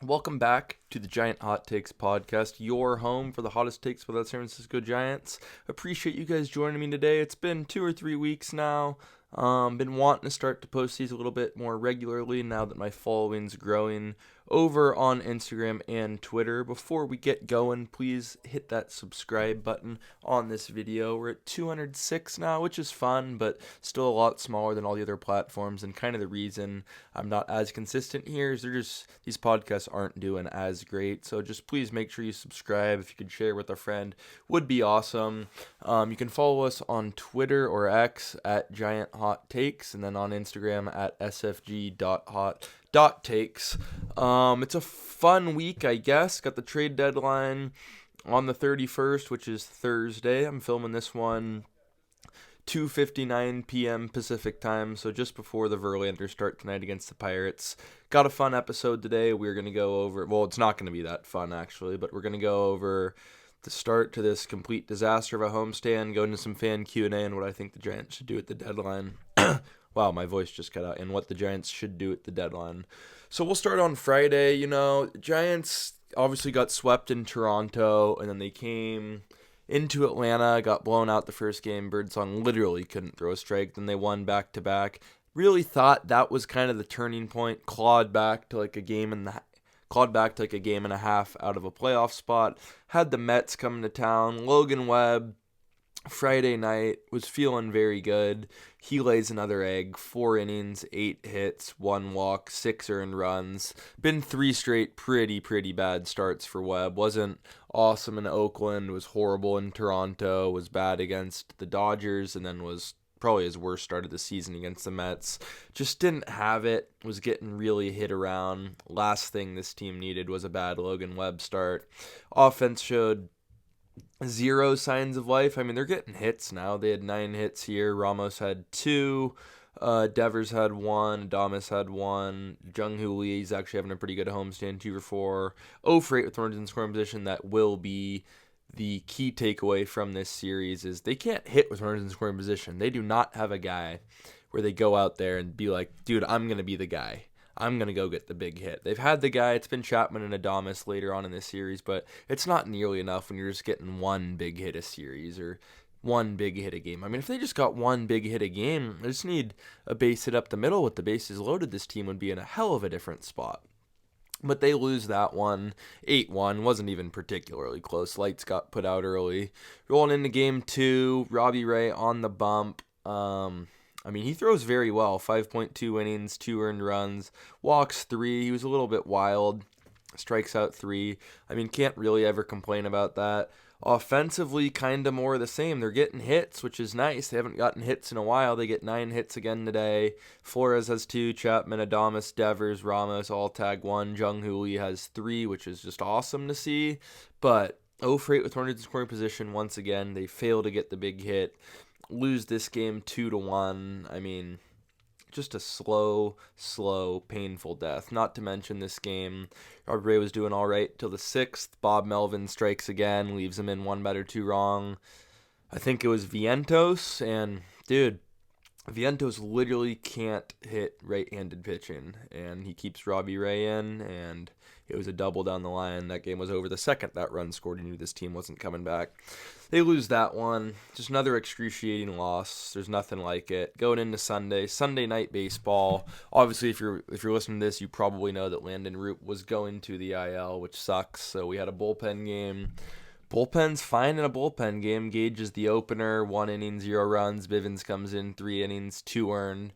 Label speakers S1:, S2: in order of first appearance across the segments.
S1: Welcome back to the Giant Hot Takes podcast, your home for the hottest takes for the San Francisco Giants. Appreciate you guys joining me today. It's been 2 or 3 weeks now. Been wanting to start to post these a little bit more regularly now that my following's growing over on Instagram and Twitter. Before we get going, please hit that subscribe button on this video. We're at 206 now, which is fun, but still a lot smaller than all the other platforms. And kind of the reason I'm not as consistent here is these podcasts aren't doing as great. So just please make sure you subscribe. If you could share with a friend, would be awesome. You can follow us on Twitter or X at Giant Hot Takes, and then on Instagram at sfg.hot.takes. It's a fun week, I guess. Got the trade deadline on the 31st, which is Thursday. I'm filming this one 2:59 p.m. Pacific time, so just before the Verlander start tonight against the Pirates. Got a fun episode today. We're going to go over, well, it's not going to be that fun actually, but we're going to go over the start to this complete disaster of a homestand, go into some fan Q&A and what I think the Giants should do at the deadline. Wow, my voice just cut out. And what the Giants should do at the deadline. So we'll start on Friday. Giants obviously got swept in Toronto, and then they came into Atlanta, got blown out the first game. Birdsong literally couldn't throw a strike. Then they won back-to-back. Really thought that was kind of the turning point. Clawed back to like a game and a half out of a playoff spot. Had the Mets coming to town. Logan Webb, Friday night, was feeling very good. He lays another egg. 4 innings, 8 hits, 1 walk, 6 earned runs. Been 3 straight pretty bad starts for Webb. Wasn't awesome in Oakland, was horrible in Toronto, was bad against the Dodgers, and then was probably his worst start of the season against the Mets. Just didn't have it, was getting really hit around. Last thing this team needed was a bad Logan Webb start. Offense showed 0 signs of life. I mean, they're getting hits now. They had 9 hits here. Ramos had 2. Devers had 1. Adames had 1. Jung-Hoo Lee's actually having a pretty good homestand, 2 for 4. 0 for 8 with runners in scoring position. That will be the key takeaway from this series is they can't hit with runners in scoring position. They do not have a guy where they go out there and be like, dude, I'm going to be the guy. I'm going to go get the big hit. They've had the guy. It's been Chapman and Adames later on in this series, but it's not nearly enough when you're just getting one big hit a series or one big hit a game. I mean, if they just got one big hit a game, they just need a base hit up the middle with the bases loaded. This team would be in a hell of a different spot. But they lose that one, 8-1, wasn't even particularly close. Lights got put out early. Rolling into game 2, Robbie Ray on the bump. He throws very well. 5.2 innings, 2 earned runs, walks 3. He was a little bit wild, strikes out 3. Can't really ever complain about that. Offensively, kind of more of the same. They're getting hits, which is nice. They haven't gotten hits in a while. They get 9 hits again today. Flores has 2, Chapman, Adames, Devers, Ramos, all tag 1. Jung-Hoo Lee has 3, which is just awesome to see. But 0 for 8 with runners in scoring position once again. They fail to get the big hit. Lose this game 2-1. Just a slow, painful death. Not to mention this game, Robbie Ray was doing all right till the 6th. Bob Melvin strikes again, leaves him in 1 batter 2 wrong. I think it was Vientos, and dude, Vientos literally can't hit right-handed pitching, and he keeps Robbie Ray in, and it was a double down the line. That game was over the second that run scored. He knew this team wasn't coming back. They lose that one. Just another excruciating loss. There's nothing like it. Going into Sunday night baseball. Obviously, if you're listening to this, you probably know that Landon Root was going to the IL, which sucks. So we had a bullpen game. Bullpen's fine in a bullpen game. Gage is the opener. 1 inning, 0 runs. Bivens comes in, 3 innings, 2 earned.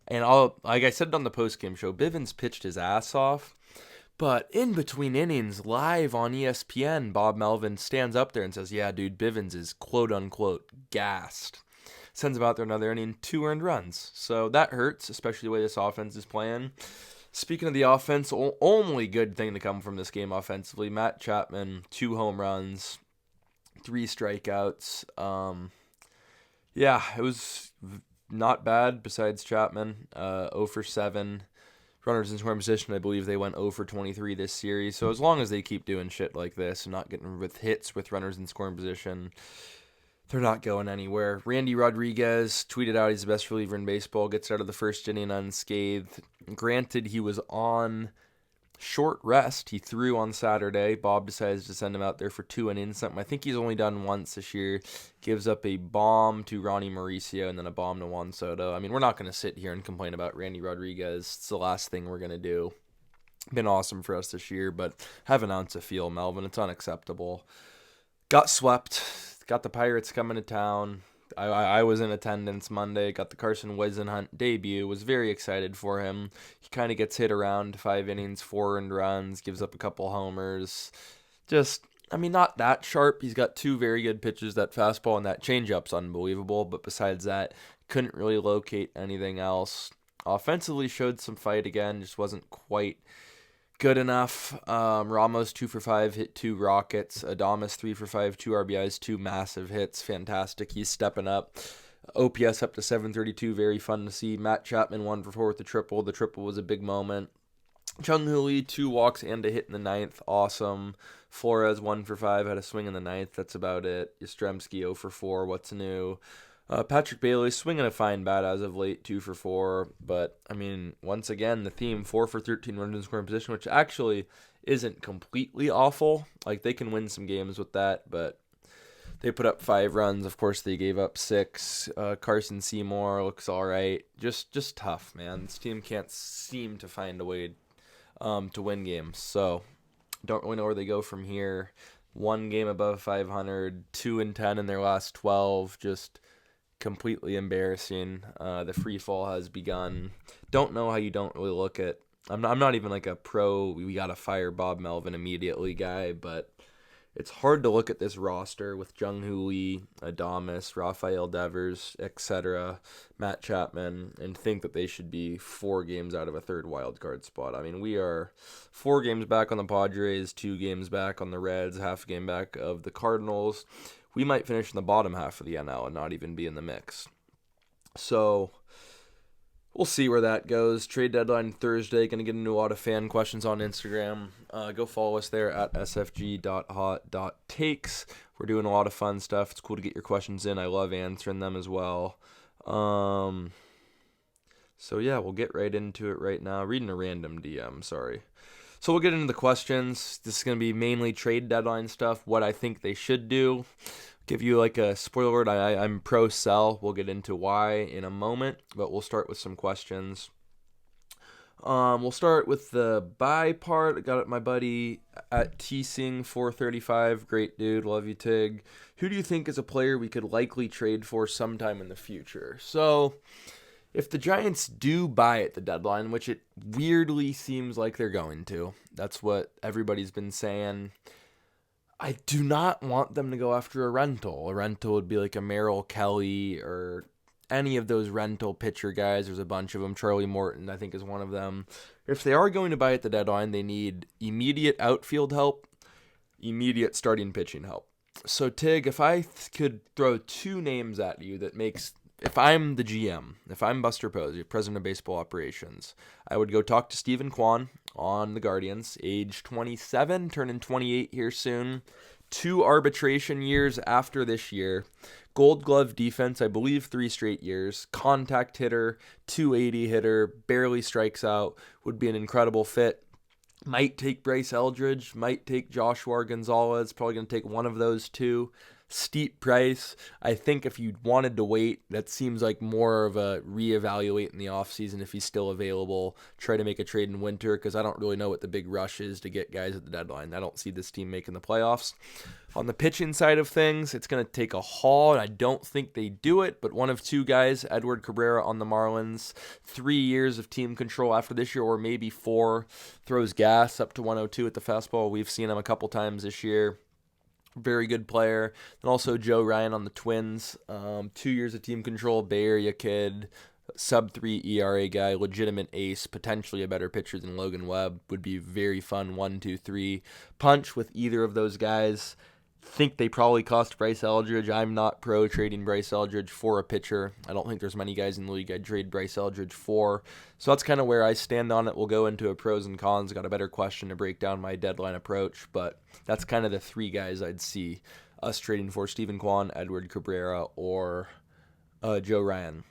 S1: And like I said on the postgame show, Bivens pitched his ass off. But in between innings, live on ESPN, Bob Melvin stands up there and says, yeah, dude, Bivens is quote-unquote gassed. Sends him out there another inning, 2 earned runs. So that hurts, especially the way this offense is playing. Speaking of the offense, only good thing to come from this game offensively, Matt Chapman, 2 home runs, 3 strikeouts. It was not bad besides Chapman, 0 for 7. Runners in scoring position, I believe they went 0 for 23 this series. So as long as they keep doing shit like this and not getting with hits with runners in scoring position, they're not going anywhere. Randy Rodriguez tweeted out he's the best reliever in baseball, gets out of the first inning unscathed. Granted, he was on short rest. He threw on Saturday. Bob decides to send him out there for 2 innings, something I think he's only done once this year. Gives up a bomb to Ronnie Mauricio and then a bomb to Juan Soto. I mean, we're not going to sit here and complain about Randy Rodriguez. It's the last thing we're going to do. Been awesome for us this year, but have an ounce of feel, Melvin. It's unacceptable. Got swept. Got the Pirates coming to town. I was in attendance Monday, got the Carson Wisenhunt debut, was very excited for him. He kind of gets hit around 5 innings, 4 earned runs, gives up a couple homers. Just, I mean, not that sharp. He's got 2 very good pitches. That fastball and that changeup's unbelievable, but besides that, couldn't really locate anything else. Offensively showed some fight again, just wasn't quite good enough. Ramos 2 for 5, hit 2 rockets. Adames 3 for 5, 2 RBIs, 2 massive hits. Fantastic. He's stepping up. OPS up to 732. Very fun to see. Matt Chapman 1 for 4 with the triple. The triple was a big moment. Jung-Hoo Lee 2 walks and a hit in the 9th. Awesome. Flores 1 for 5, had a swing in the 9th. That's about it. Yastrzemski 0 for 4. What's new? Patrick Bailey swinging a fine bat as of late, 2 for 4. But, I mean, once again, the theme, 4 for 13 runs in scoring position, which actually isn't completely awful. Like, they can win some games with that, but they put up 5 runs. Of course, they gave up 6. Carson Seymour looks all right. Just tough, man. This team can't seem to find a way to win games. So, don't really know where they go from here. 1 game above 500, 2-10 in their last 12. Just completely embarrassing. The free fall has begun. Don't know how you don't really look at. I'm not even like a pro. We gotta fire Bob Melvin immediately guy, but it's hard to look at this roster with Jung-Hoo Lee, Adames, Rafael Devers, etc., Matt Chapman, and think that they should be 4 games out of a 3rd wild card spot. I mean, we are 4 games back on the Padres, 2 games back on the Reds, half a game back of the Cardinals. We might finish in the bottom half of the NL and not even be in the mix. So we'll see where that goes. Trade deadline Thursday. Going to get into a lot of fan questions on Instagram. Go follow us there at sfg.hot.takes. We're doing a lot of fun stuff. It's cool to get your questions in. I love answering them as well. So yeah, we'll get right into it right now. Reading a random DM, sorry. So we'll get into the questions. This is going to be mainly trade deadline stuff, what I think they should do. Give you like a spoiler alert, I'm pro-sell. We'll get into why in a moment, but we'll start with some questions. We'll start with the buy part. I got it, my buddy at tsing435. Great dude, love you, Tig. Who do you think is a player we could likely trade for sometime in the future? So if the Giants do buy at the deadline, which it weirdly seems like they're going to, that's what everybody's been saying, I do not want them to go after a rental. A rental would be like a Merrill Kelly or any of those rental pitcher guys. There's a bunch of them. Charlie Morton, I think, is one of them. If they are going to buy at the deadline, they need immediate outfield help, immediate starting pitching help. So, Tig, if I could throw 2 names at you that makes... If I'm the GM, if I'm Buster Posey, president of baseball operations, I would go talk to Stephen Kwan on the Guardians, age 27, turning 28 here soon. 2 arbitration years after this year. Gold Glove defense, I believe 3 straight years. Contact hitter, 280 hitter, barely strikes out, would be an incredible fit. Might take Bryce Eldridge, might take Joshua Gonzalez, probably going to take one of those 2. Steep price. I think if you wanted to wait, that seems like more of a reevaluate in the offseason if he's still available. Try to make a trade in winter because I don't really know what the big rush is to get guys at the deadline. I don't see this team making the playoffs. On the pitching side of things, it's going to take a haul, and I don't think they do it, but one of 2 guys, Edward Cabrera on the Marlins, 3 years of team control after this year, or maybe 4, throws gas up to 102 at the fastball. We've seen him a couple times this year. Very good player. And also Joe Ryan on the Twins. 2 years of team control, Bay Area kid, sub-3 ERA guy, legitimate ace, potentially a better pitcher than Logan Webb. Would be very fun 1-2-3 punch with either of those guys. Think they probably cost Bryce Eldridge. I'm not pro trading Bryce Eldridge for a pitcher. I don't think there's many guys in the league I'd trade Bryce Eldridge for. So that's kind of where I stand on it. We'll go into a pros and cons. Got a better question to break down my deadline approach, but that's kind of the 3 guys I'd see us trading for: Stephen Kwan, Edward Cabrera, or Joe Ryan.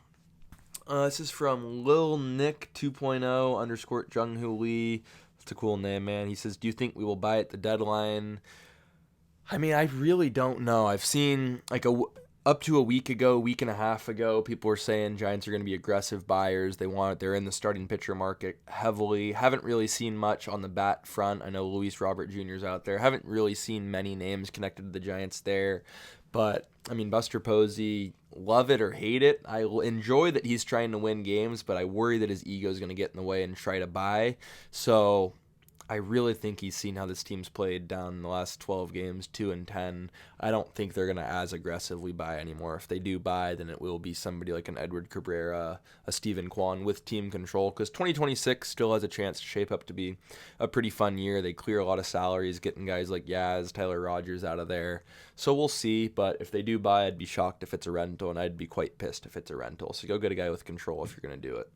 S1: This is from Lil Nick 2.0 _ Jung-Hoo Lee. It's a cool name, man. He says, do you think we will buy at the deadline? I mean, I really don't know. I've seen up to a week and a half ago, people were saying Giants are going to be aggressive buyers. They're in the starting pitcher market heavily. Haven't really seen much on the bat front. I know Luis Robert Jr. is out there. Haven't really seen many names connected to the Giants there. But, I mean, Buster Posey, love it or hate it. I enjoy that he's trying to win games, but I worry that his ego is going to get in the way and try to buy. So I really think he's seen how this team's played down in the last 12 games, 2-10. I don't think they're going to as aggressively buy anymore. If they do buy, then it will be somebody like an Edward Cabrera, a Steven Kwan with team control, because 2026 still has a chance to shape up to be a pretty fun year. They clear a lot of salaries, getting guys like Yaz, Tyler Rogers out of there. So we'll see, but if they do buy, I'd be shocked if it's a rental, and I'd be quite pissed if it's a rental. So go get a guy with control if you're going to do it.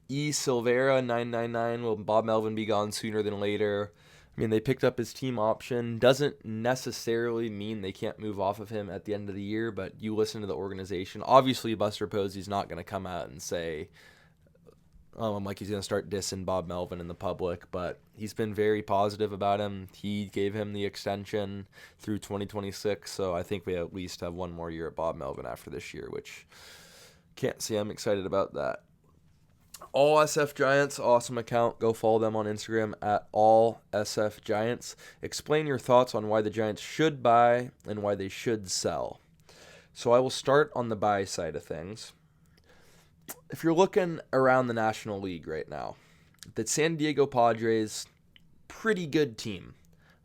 S1: E. Silvera, 999. Will Bob Melvin be gone sooner than later? I mean, they picked up his team option. Doesn't necessarily mean they can't move off of him at the end of the year, but you listen to the organization. Obviously, Buster Posey's not going to come out and say, like he's going to start dissing Bob Melvin in the public, but he's been very positive about him. He gave him the extension through 2026, so I think we at least have one more year at Bob Melvin after this year, which can't say I'm excited about that. AllSF Giants, awesome account. Go follow them on Instagram at AllSF Giants. Explain your thoughts on why the Giants should buy and why they should sell. So I will start on the buy side of things. If you're looking around the National League right now, the San Diego Padres, pretty good team.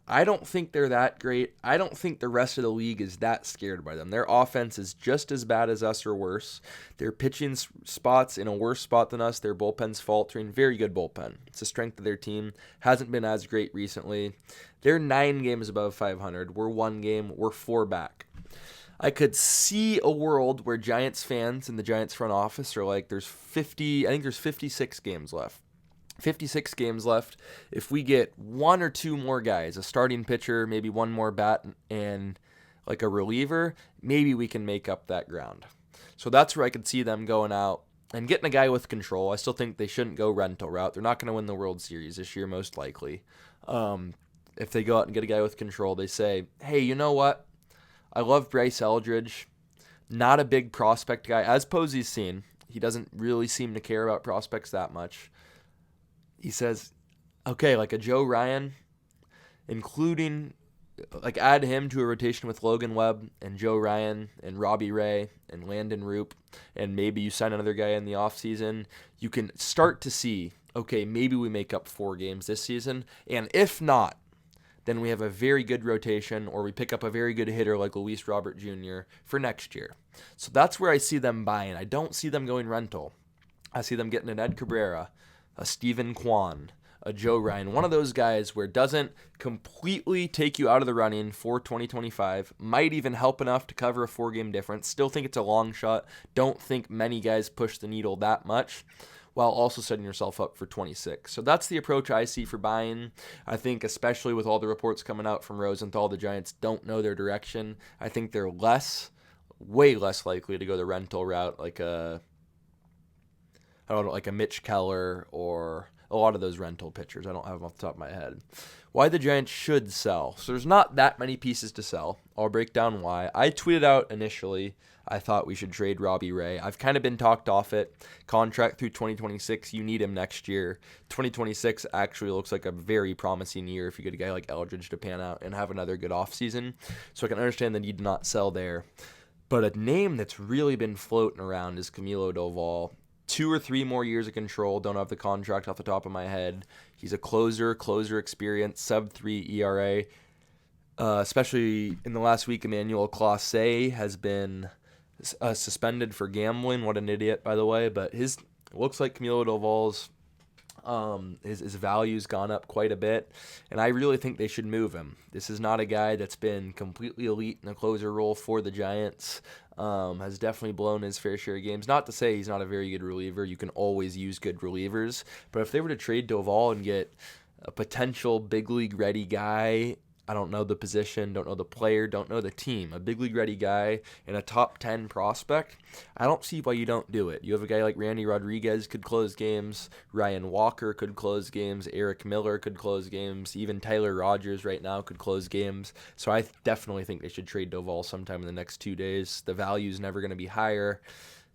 S1: I don't think they're that great. I don't think the rest of the league is that scared by them. Their offense is just as bad as us or worse. Their pitching spot's in a worse spot than us. Their bullpen's faltering. Very good bullpen. It's the strength of their team. Hasn't been as great recently. They're 9 games above 500. We're 1 game. We're 4 back. I could see a world where Giants fans in the Giants front office are like, there's 56 games left. 56 games left. If we get 1 or 2 more guys, a starting pitcher, maybe 1 more bat, and like a reliever, maybe we can make up that ground. So that's where I could see them going out and getting a guy with control. I still think they shouldn't go rental route. They're not going to win the World Series this year, most likely. If they go out and get a guy with control, they say, hey, you know what? I love Bryce Eldridge. Not a big prospect guy. As Posey's seen, he doesn't really seem to care about prospects that much. He says, okay, like a Joe Ryan, including, like add him to a rotation with Logan Webb and Joe Ryan and Robbie Ray and Landon Roop, and maybe you sign another guy in the offseason, you can start to see, okay, maybe we make up 4 games this season, and if not, then we have a very good rotation, or we pick up a very good hitter like Luis Robert Jr. for next year. So that's where I see them buying. I don't see them going rental. I see them getting an Ed Cabrera, a Steven Kwan, a Joe Ryan, one of those guys where it doesn't completely take you out of the running for 2025, might even help enough to cover a 4-game difference. Still think it's a long shot. Don't think many guys push the needle that much, while also setting yourself up for 26. So that's the approach I see for buying. I think especially with all the reports coming out from Rosenthal, the Giants don't know their direction. I think they're way less likely to go the rental route, like a Mitch Keller or a lot of those rental pitchers. I don't have them off the top of my head. Why the Giants should sell. So there's not that many pieces to sell. I'll break down why. I tweeted out initially I thought we should trade Robbie Ray. I've kind of been talked off it. Contract through 2026. You need him next year. 2026 actually looks like a very promising year if you get a guy like Eldridge to pan out and have another good offseason. So I can understand the need to not sell there. But a name that's really been floating around is Camilo Dval. 2 or 3 more years of control. Don't have the contract off the top of my head. He's a closer experience, sub-3 ERA. Especially in the last week, Emmanuel Clase has been suspended for gambling. What an idiot, by the way. But it looks like Camilo Dval's his value's gone up quite a bit, and I really think they should move him. This is not a guy that's been completely elite in a closer role for the Giants. Has definitely blown his fair share of games. Not to say he's not a very good reliever. You can always use good relievers. But if they were to trade Dval and get a potential big league ready guy, I don't know the position, don't know the player, don't know the team. A big league ready guy and a top 10 prospect, I don't see why you don't do it. You have a guy like Randy Rodriguez could close games, Ryan Walker could close games, Eric Miller could close games, even Tyler Rogers right now could close games. So I definitely think they should trade Dval sometime in the next 2 days. The value's never going to be higher.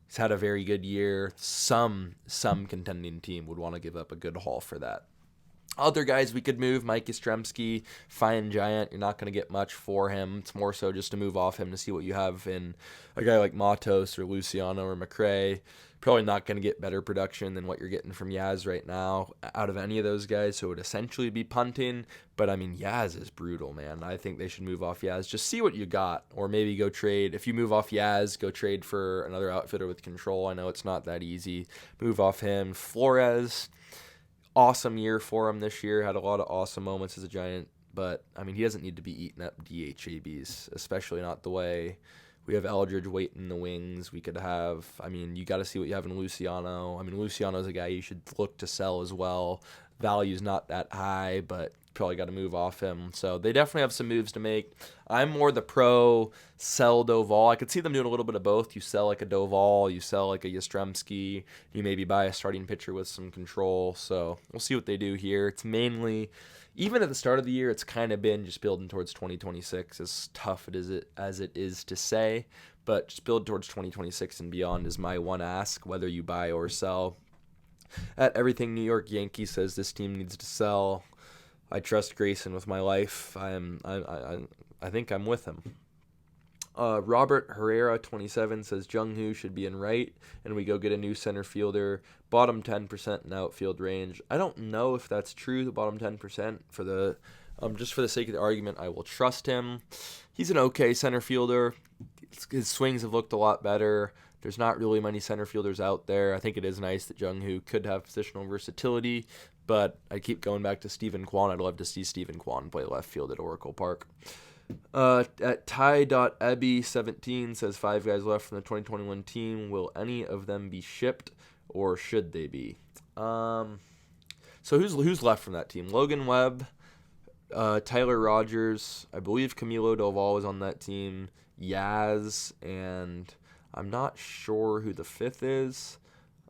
S1: He's had a very good year. Some contending team would want to give up a good haul for that. Other guys we could move, Mike Yastrzemski, fine Giant. You're not going to get much for him. It's more so just to move off him to see what you have in a guy like Matos or Luciano or McRae. Probably not going to get better production than what you're getting from Yaz right now out of any of those guys, so it would essentially be punting. But, I mean, Yaz is brutal, man. I think they should move off Yaz. Just see what you got, or maybe go trade. If you move off Yaz, go trade for another outfitter with control. I know it's not that easy. Move off him. Flores, awesome year for him this year. Had a lot of awesome moments as a Giant. But, I mean, he doesn't need to be eating up DHABs, especially not the way we have Eldridge waiting in the wings. We could have, I mean, you got to see what you have in Luciano. I mean, Luciano's a guy you should look to sell as well. Value's not that high, but probably got to move off him. So they definitely have some moves to make. I'm more the pro sell Dval. I could see them doing a little bit of both. You sell like a Dval, you sell like a Yastrzemski, you maybe buy a starting pitcher with some control. So we'll see what they do here. It's mainly, even at the start of the year, it's kind of been just building towards 2026, as tough as it is to say. But just build towards 2026 and beyond is my one ask, whether you buy or sell. At Everything New York Yankee says this team needs to sell. I trust Grayson with my life. I think I'm with him. Robert Herrera 27 says Jung-Hoo should be in right, and we go get a new center fielder. Bottom 10% in outfield range. I don't know if that's true. The bottom 10% for the just for the sake of the argument, I will trust him. He's an okay center fielder. His swings have looked a lot better. There's not really many center fielders out there. I think it is nice that Jung-Hoo could have positional versatility, but I keep going back to Stephen Kwan. I'd love to see Stephen Kwan play left field at Oracle Park. At Ty.Ebby17 says 5 guys left from the 2021 team. Will any of them be shipped, or should they be? So who's left from that team? Logan Webb, Tyler Rogers, I believe Camilo Doval was on that team, Yaz, and I'm not sure who the fifth is.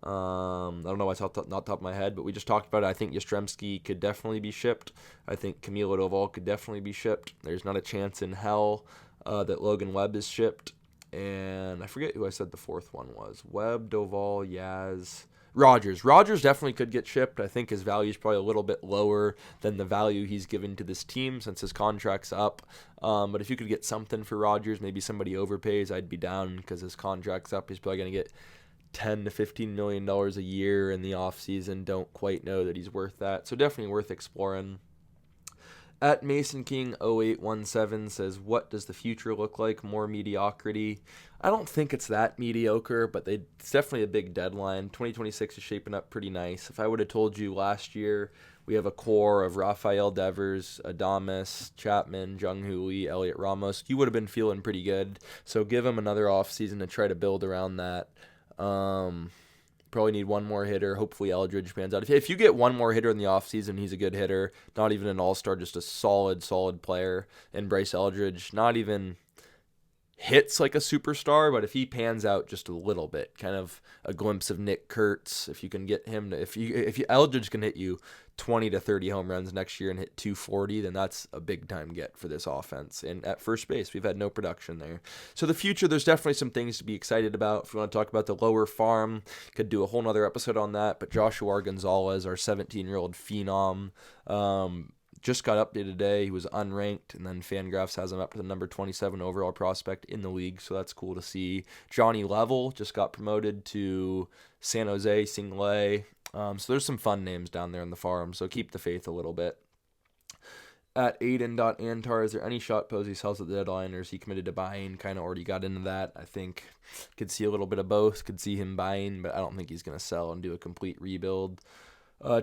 S1: I don't know why it's not top of my head, but we just talked about it. I think Yastrzemski could definitely be shipped. I think Camilo Doval could definitely be shipped. There's not a chance in hell that Logan Webb is shipped. And I forget who I said the fourth one was. Webb, Doval, Yaz, Rogers. Rogers definitely could get shipped. I think his value is probably a little bit lower than the value he's given to this team since his contract's up. But if you could get something for Rogers, maybe somebody overpays, I'd be down because his contract's up. He's probably going to get $10 to $15 million a year in the offseason. Don't quite know that he's worth that. So definitely worth exploring. At Mason King 0817 says, what does the future look like? More mediocrity. I don't think it's that mediocre, but it's definitely a big deadline. 2026 is shaping up pretty nice. If I would have told you last year we have a core of Rafael Devers, Adames, Chapman, Jung-Hoo Lee, Elliot Ramos, you would have been feeling pretty good. So give him another offseason to try to build around that. Probably need one more hitter. Hopefully Eldridge pans out. If you get one more hitter in the offseason, he's a good hitter. Not even an all-star, just a solid player. And Bryce Eldridge, not even hits like a superstar, but if he pans out just a little bit, kind of a glimpse of Nick Kurtz, if you can get him to, if Eldridge can hit you 20 to 30 home runs next year and hit 240, then that's a big time get for this offense. And at first base, we've had no production there. So the future, there's definitely some things to be excited about. If we want to talk about the lower farm, could do a whole nother episode on that. But Joshua Gonzalez, our 17-year-old phenom, just got updated today. He was unranked, and then Fangraphs has him up to the number 27 overall prospect in the league, so that's cool to see. Johnny Level just got promoted to San Jose, Single. So there's some fun names down there in the farm, so keep the faith a little bit. At Aiden.Antar, is there any shot Posey sells at the deadline, or is he committed to buying? Kind of already got into that. I think could see a little bit of both. Could see him buying, but I don't think he's going to sell and do a complete rebuild.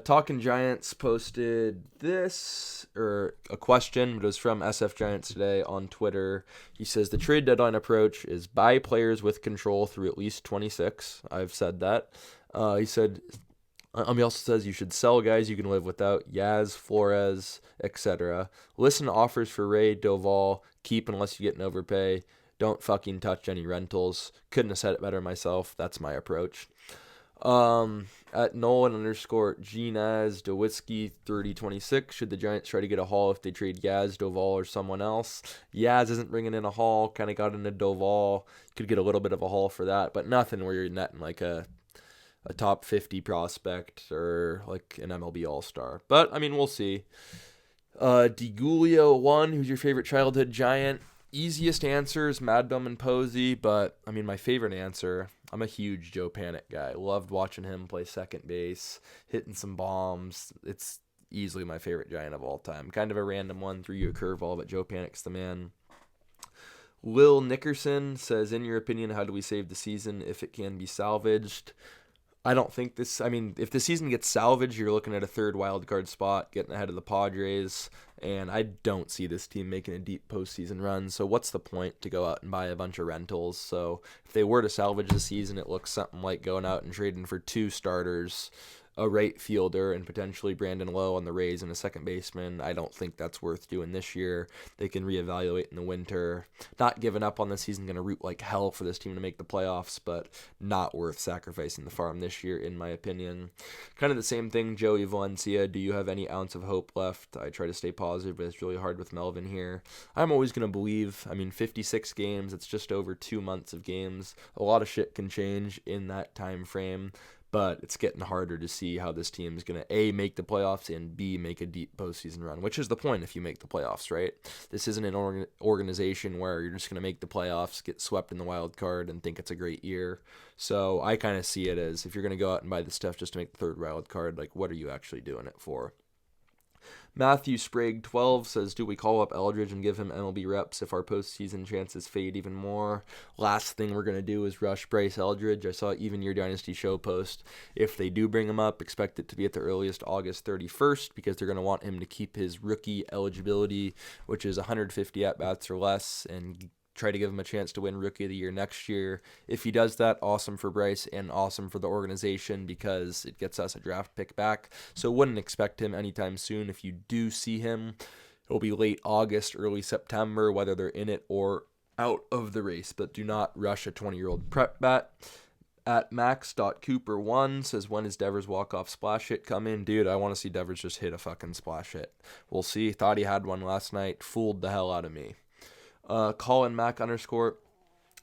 S1: Talking Giants posted a question, but it was from SF Giants today on Twitter. He says the trade deadline approach is buy players with control through at least 26. I've said that. He said He also says you should sell guys you can live without, Yaz, Flores, etc. Listen to offers for Ray, Dval, keep unless you get an overpay. Don't fucking touch any rentals. Couldn't have said it better myself. That's my approach. At Nolan _ Gnaz Dewitsky 3026, should the Giants try to get a haul if they trade Yaz, Dval, or someone else? Yaz isn't bringing in a haul. Kind of got into Dval. Could get a little bit of a haul for that, but nothing where you're netting like a top 50 prospect or like an MLB All-Star. But, I mean, we'll see. DeGulio1, who's your favorite childhood Giant? Easiest answer is Mad Bum and Posey, but, I mean, my favorite answer, I'm a huge Joe Panic guy. Loved watching him play second base, hitting some bombs. It's easily my favorite Giant of all time. Kind of a random one, threw you a curveball, but Joe Panic's the man. Lil Nickerson says, in your opinion, how do we save the season if it can be salvaged? I don't think this, I mean, if the season gets salvaged, you're looking at a third wild card spot, getting ahead of the Padres, and I don't see this team making a deep postseason run, so what's the point to go out and buy a bunch of rentals? So if they were to salvage the season, it looks something like going out and trading for 2 starters, a right fielder, and potentially Brandon Lowe on the Rays and a second baseman. I don't think that's worth doing this year. They can reevaluate in the winter. Not giving up on the season, going to root like hell for this team to make the playoffs, but not worth sacrificing the farm this year, in my opinion. Kind of the same thing, Joey Valencia. Do you have any ounce of hope left? I try to stay positive, but it's really hard with Melvin here. I'm always going to believe. I mean, 56 games, it's just over 2 months of games. A lot of shit can change in that time frame. But it's getting harder to see how this team is going to, A, make the playoffs, and B, make a deep postseason run, which is the point if you make the playoffs, right? This isn't an organization where you're just going to make the playoffs, get swept in the wild card, and think it's a great year. So I kind of see it as, if you're going to go out and buy the stuff just to make the third wild card, like, what are you actually doing it for? Matthew Sprague 12 says, do we call up Eldridge and give him MLB reps if our postseason chances fade even more? Last thing we're going to do is rush Bryce Eldridge. I saw even your Dynasty Show post. If they do bring him up, expect it to be at the earliest August 31st because they're going to want him to keep his rookie eligibility, which is 150 at-bats or less, and try to give him a chance to win Rookie of the Year next year. If he does that, awesome for Bryce and awesome for the organization because it gets us a draft pick back. So wouldn't expect him anytime soon. If you do see him, it'll be late August, early September, whether they're in it or out of the race. But do not rush a 20-year-old prep bat. At max.cooper1 says, when is Devers' walk-off splash hit come in? Dude, I want to see Devers just hit a fucking splash hit. We'll see. Thought he had one last night. Fooled the hell out of me. Colin Mac _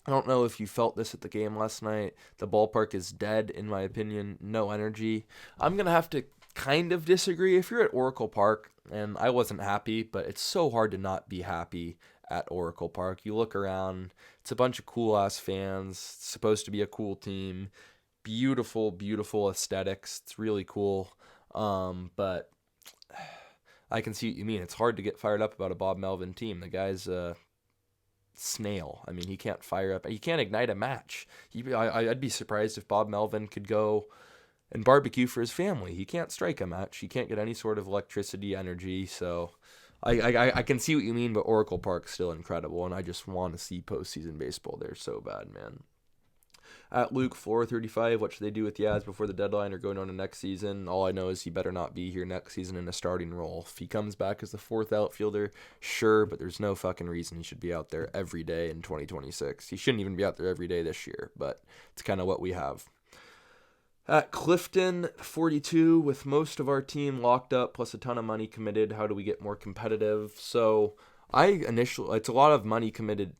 S1: I don't know if you felt this at the game last night. The ballpark is dead, in my opinion. No energy. I'm going to have to kind of disagree. If you're at Oracle Park, and I wasn't happy, but it's so hard to not be happy at Oracle Park. You look around, it's a bunch of cool-ass fans. It's supposed to be a cool team. Beautiful, beautiful aesthetics. It's really cool. But I can see what you mean. It's hard to get fired up about a Bob Melvin team. The guy's snail. I mean, he can't fire up. He can't ignite a match. I'd be surprised if Bob Melvin could go and barbecue for his family. He can't strike a match. He can't get any sort of electricity, energy. So I can see what you mean, but Oracle Park's still incredible, and I just want to see postseason baseball there so bad, man. At Luke 435, what should they do with Yaz before the deadline or going on to next season? All I know is he better not be here next season in a starting role. If he comes back as the 4th outfielder, sure, but there's no fucking reason he should be out there every day in 2026. He shouldn't even be out there every day this year, but it's kind of what we have. At Clifton 42, with most of our team locked up plus a ton of money committed, how do we get more competitive? So it's a lot of money committed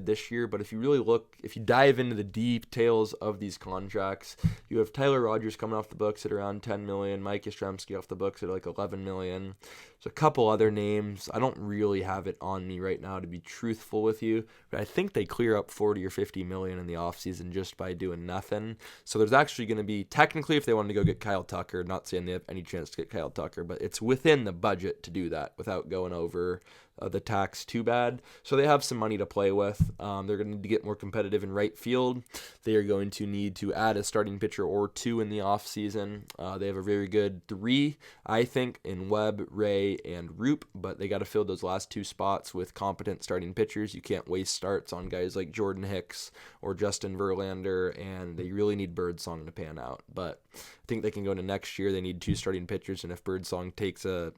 S1: this year, but if you really look, if you dive into the details of these contracts, you have Tyler Rogers coming off the books at around $10 million, Mike Yastrzemski off the books at like $11 million. There's a couple other names. I don't really have it on me right now to be truthful with you, but I think they clear up 40 or 50 million in the offseason just by doing nothing. So there's actually going to be, technically, if they wanted to go get Kyle Tucker, not saying they have any chance to get Kyle Tucker, but it's within the budget to do that without going over the tax too bad. So they have some money to play with. They're going to need to get more competitive in right field. They are going to need to add a starting pitcher or two in the offseason. They have a very good 3, I think, in Webb, Ray, and Roop, but they got to fill those last 2 spots with competent starting pitchers. You can't waste starts on guys like Jordan Hicks or Justin Verlander, and they really need Birdsong to pan out. But I think they can go into next year. They need 2 starting pitchers, and if Birdsong takes a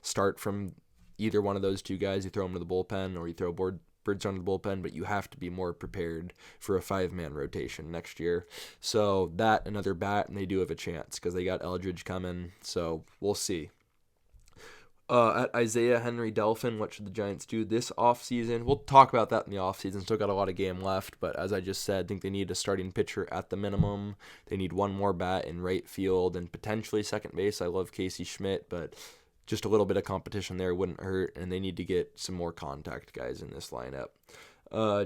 S1: start from either one of those 2 guys, you throw them to the bullpen or you throw Birdsong to the bullpen, but you have to be more prepared for a 5-man rotation next year. So that, another bat, and they do have a chance because they got Eldridge coming, so we'll see. At Isaiah Henry Delphin, what should the Giants do this offseason? We'll talk about that in the offseason. Still got a lot of game left, but as I just said, I think they need a starting pitcher at the minimum. They need 1 more bat in right field and potentially second base. I love Casey Schmidt, but just a little bit of competition there wouldn't hurt, and they need to get some more contact guys in this lineup.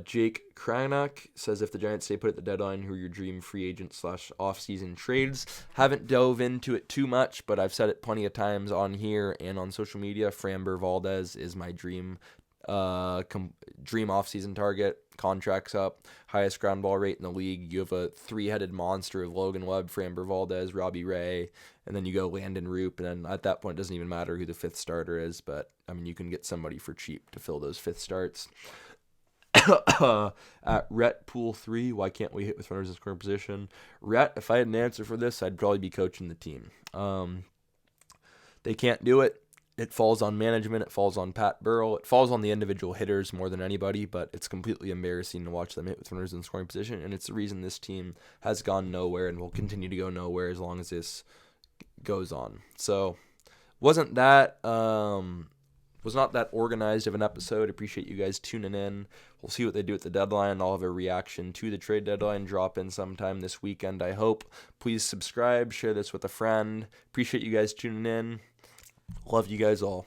S1: Jake Cranach says, if the Giants stay put at the deadline, who are your dream free agent / off-season trades? Haven't dove into it too much, but I've said it plenty of times on here and on social media. Framber Valdez is my dream off-season target. Contracts up, highest ground ball rate in the league. You have a 3-headed monster of Logan Webb, Framber Valdez, Robbie Ray, and then you go Landon Roop, and then at that point it doesn't even matter who the 5th starter is, but I mean you can get somebody for cheap to fill those 5th starts. At Rhett Pool 3, why can't we hit with runners in scoring position? Rhett, if I had an answer for this, I'd probably be coaching the team. They can't do it. It falls on management. It falls on Pat Burrell. It falls on the individual hitters more than anybody, but it's completely embarrassing to watch them hit with runners in scoring position, and it's the reason this team has gone nowhere and will continue to go nowhere as long as this goes on. So, was not that organized of an episode. Appreciate you guys tuning in. We'll see what they do at the deadline. I'll have a reaction to the trade deadline drop in sometime this weekend, I hope. Please subscribe, share this with a friend. Appreciate you guys tuning in. Love you guys all.